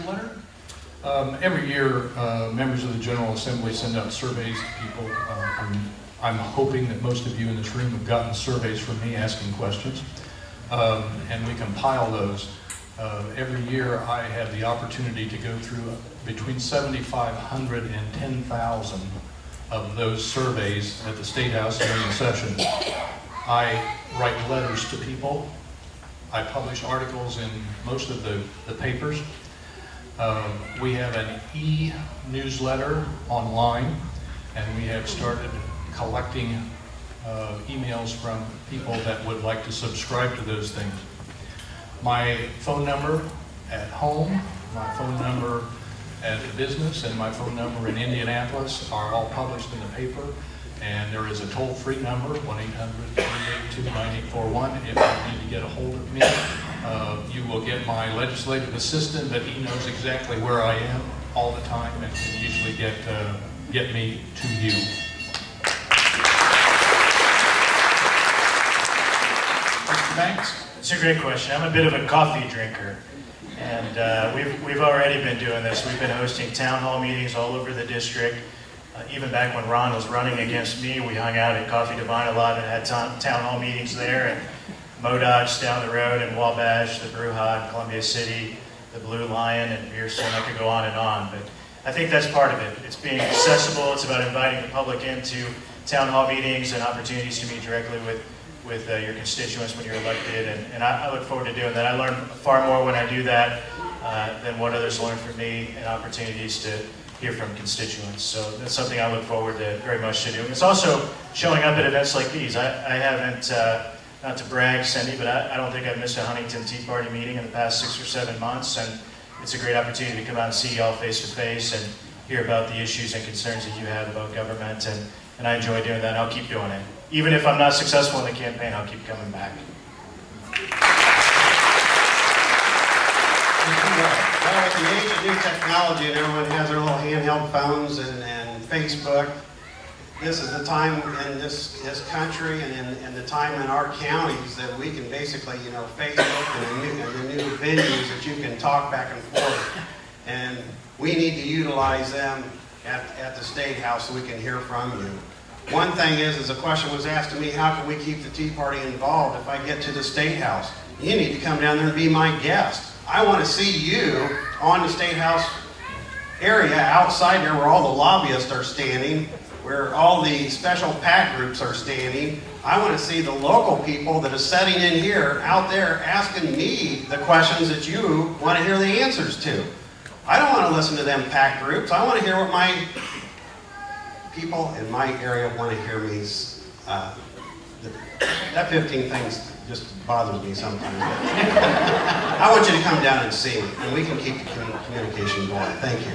Mr. Leonard? Every year, members of the General Assembly send out surveys to people. I'm hoping that most of you in this room have gotten surveys from me asking questions, and we compile those. Every year, I have the opportunity to go through between 7,500 and 10,000 of those surveys at the State House during the session. I write letters to people. I publish articles in most of the papers. We have an e-newsletter online, and we have started collecting emails from people that would like to subscribe to those things. My phone number at home, my phone number at business, and my phone number in Indianapolis are all published in the paper. And there is a toll-free number, 1-800-382-9841. If you need to get a hold of me, you will get my legislative assistant, but he knows exactly where I am all the time and can usually get me to you. Mr. Banks? It's a great question. I'm a bit of a coffee drinker, and we've already been doing this. We've been hosting town hall meetings all over the district. Even back when Ron was running against me, we hung out at Coffee Divine a lot and had town hall meetings there. And Modoc's down the road, and Wabash, the Brewha, Columbia City, the Blue Lion, and Pearson. I could go on and on, but I think that's part of it. It's being accessible. It's about inviting the public into town hall meetings and opportunities to meet directly with your constituents when you're elected, and I look forward to doing that. I learn far more when I do that than what others learn from me, and opportunities to hear from constituents. So that's something I look forward to very much to do. It's also showing up at events like these. I haven't, not to brag, Cindy, but I don't think I've missed a Huntington Tea Party meeting in the past 6 or 7 months, and it's a great opportunity to come out and see y'all face to face and hear about the issues and concerns that you have about government, and I enjoy doing that, and I'll keep doing it. Even if I'm not successful in the campaign, I'll keep coming back. Well, with the age of new technology and everyone has their little handheld phones and Facebook, this is the time in this country and in the time in our counties that we can basically, Facebook and the new venues that you can talk back and forth. And we need to utilize them at the State House so we can hear from you. One thing is a question was asked to me, how can we keep the Tea Party involved if I get to the State House? You need to come down there and be my guest. I want to see you on the State House area outside there where all the lobbyists are standing, where all the special PAC groups are standing. I want to see the local people that are sitting in here out there asking me the questions that you want to hear the answers to. I don't want to listen to them PAC groups. I want to hear what my people in my area want to hear me. That 15 things just bothers me sometimes. I want you to come down and see me, and we can keep the communication going. Thank you.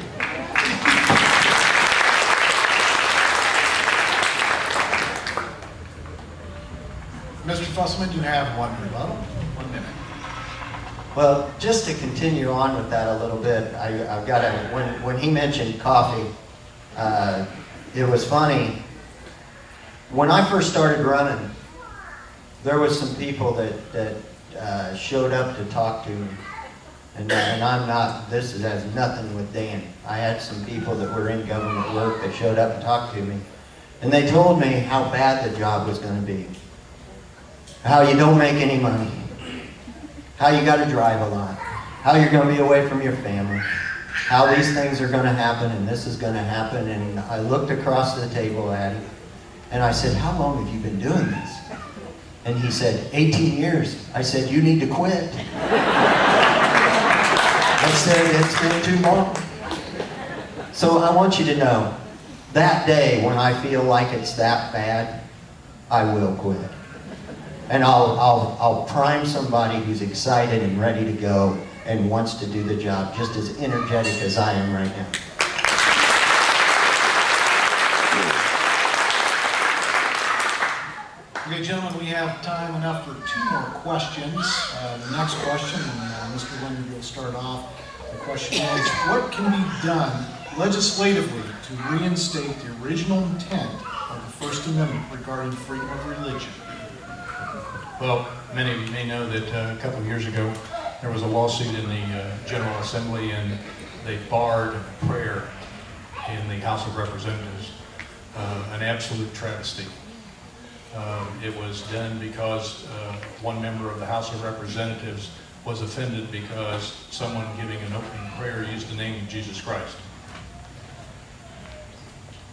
Mr. Fussman, you have one rebuttal. 1 minute. Well, just to continue on with that a little bit, I've got to, when he mentioned coffee, it was funny. When I first started running, there was some people that showed up to talk to me. And I'm not, this has nothing with Dan. I had some people that were in government work that showed up and talked to me. And they told me how bad the job was going to be. How you don't make any money. How you got to drive a lot. How you're going to be away from your family. How these things are going to happen and this is going to happen. And I looked across the table at him and I said, how long have you been doing this? And he said, 18 years. I said, you need to quit. I said, it's been too long. So I want you to know, that day when I feel like it's that bad, I will quit. And I'll prime somebody who's excited and ready to go and wants to do the job just as energetic as I am right now. Okay, gentlemen, we have time enough for 2 more questions. The next question, and Mr. Leonard will start off. The question is, what can be done legislatively to reinstate the original intent of the First Amendment regarding freedom of religion? Well, many of you may know that a couple of years ago, there was a lawsuit in the General Assembly, and they barred prayer in the House of Representatives. An absolute travesty. It was done because one member of the House of Representatives was offended because someone giving an opening prayer used the name of Jesus Christ.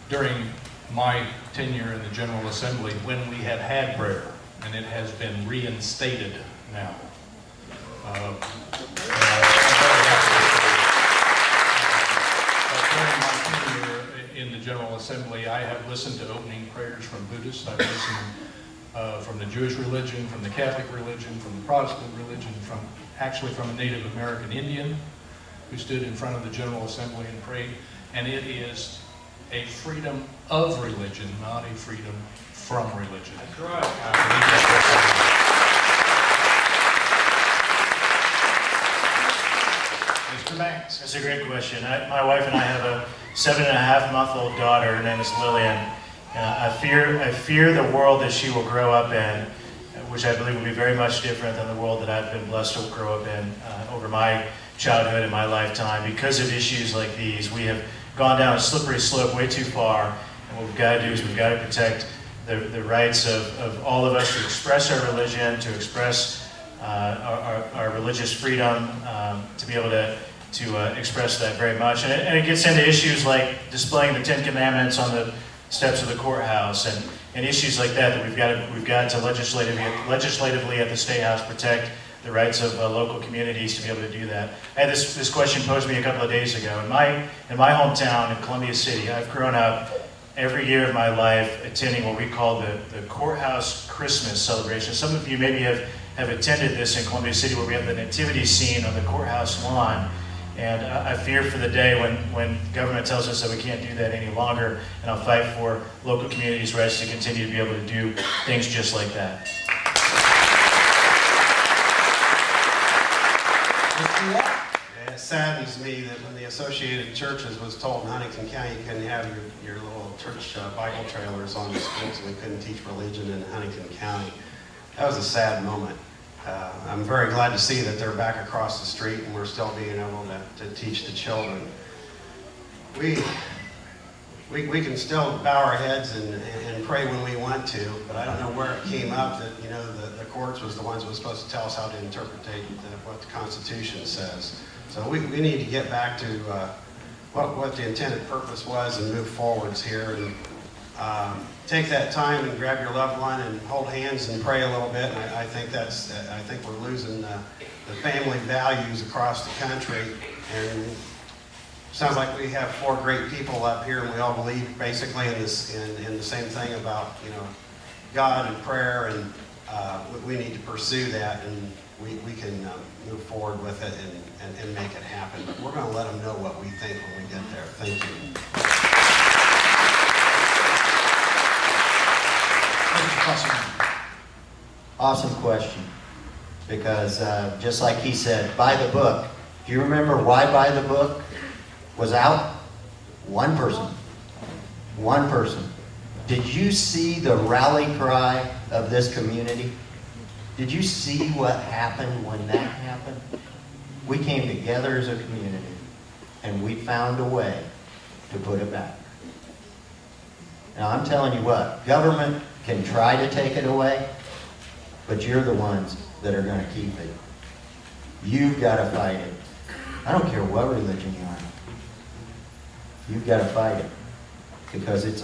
During my tenure in the General Assembly, when we have had prayer, and it has been reinstated now, during my tenure in the General Assembly, I have listened to opening prayers from Buddhists. I've listened from the Jewish religion, from the Catholic religion, from the Protestant religion, actually from a Native American Indian who stood in front of the General Assembly and prayed. And it is a freedom of religion, not a freedom from religion. That's right. Mr. Banks. That's a great question. My wife and I have a 7.5-month-old daughter. Her name is Lillian. I fear the world that she will grow up in, which I believe will be very much different than the world that I've been blessed to grow up in over my childhood and my lifetime. Because of issues like these, we have gone down a slippery slope way too far. And what we've got to do is we've got to protect the rights of all of us to express our religion, to express our religious freedom, to be able to express that very much. And it gets into issues like displaying the Ten Commandments on the steps of the courthouse, and issues like that we've got to legislatively at the State House protect the rights of local communities to be able to do that. I had this question posed to me a couple of days ago. In my hometown in Columbia City, I've grown up every year of my life attending what we call the courthouse Christmas celebration. Some of you maybe have attended this in Columbia City, where we have the nativity scene on the courthouse lawn. And I fear for the day when government tells us that we can't do that any longer, and I'll fight for local communities' rights to continue to be able to do things just like that. It saddens me that when the Associated Churches was told in Huntington County you couldn't have your little church Bible trailers on the schools and we couldn't teach religion in Huntington County. That was a sad moment. I'm very glad to see that they're back across the street and we're still being able to teach the children. We can still bow our heads and pray when we want to, but I don't know where it came up that the courts was the ones that were supposed to tell us how to interpret what the Constitution says. So we need to get back to what the intended purpose was and move forwards here, and take that time and grab your loved one and hold hands and pray a little bit. And I think we're losing the family values across the country. And sounds like we have 4 great people up here, and we all believe basically in the same thing about God and prayer, and we need to pursue that, and we can move forward with it and make it happen. But we're going to let them know what we think when we get there. Thank you. Awesome question, because just like he said, buy the book. Do you remember why Buy the Book was out? One person. One person. Did you see the rally cry of this community? Did you see what happened when that happened? We came together as a community, and we found a way to put it back. Now, I'm telling you what, government can try to take it away, but you're the ones that are going to keep it. You've got to fight it. I don't care what religion you are. You've got to fight it, because it's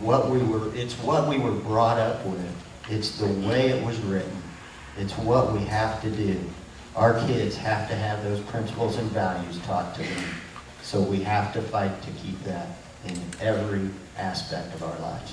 what we were brought up with. It's the way it was written. It's what we have to do. Our kids have to have those principles and values taught to them. So we have to fight to keep that in every aspect of our lives.